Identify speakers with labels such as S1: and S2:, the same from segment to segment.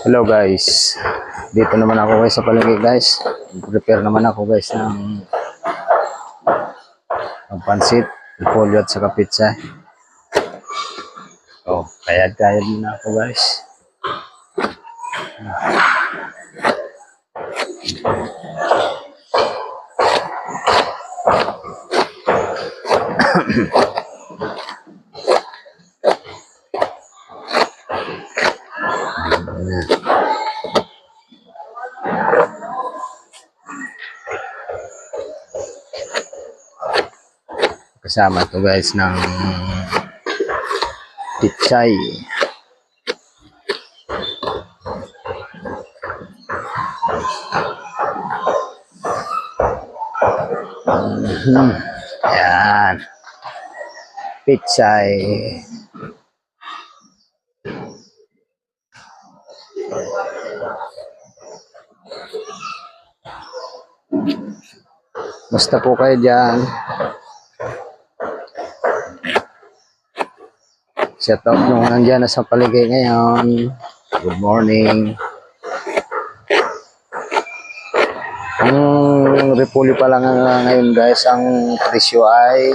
S1: Hello guys, dito naman ako guys sa palengke guys. Prepare naman ako guys ng pansit, pollo at saka pizza. Oh, kayad muna ako guys. Kasama to guys ng pichay. Yan. Pichay. Basta po kayo dyan. Shout out nung nandiyan na sa paligay ngayon. Good morning. Ang repolyo pa lang ngayon guys, ang presyo ay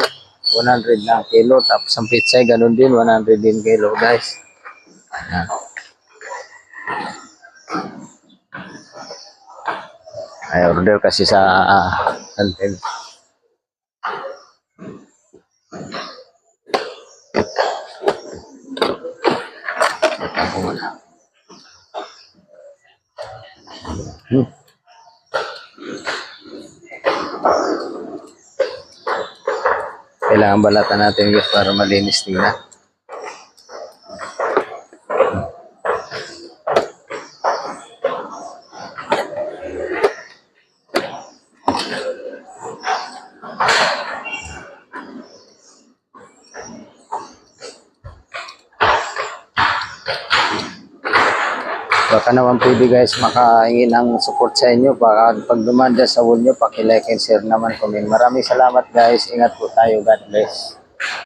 S1: 100 na kilo. Tapos ang pizza ay ganun din, 100 din kilo guys. Ayan. Ay order kasi sa Antel. Kailangan balatan natin guys para malinis tingnan. Baka naman pwede guys makahingi ng support sa inyo. Baka pag dumanda sa wall nyo, paki-like and share naman, comment. Maraming salamat guys. Ingat po tayo. God bless.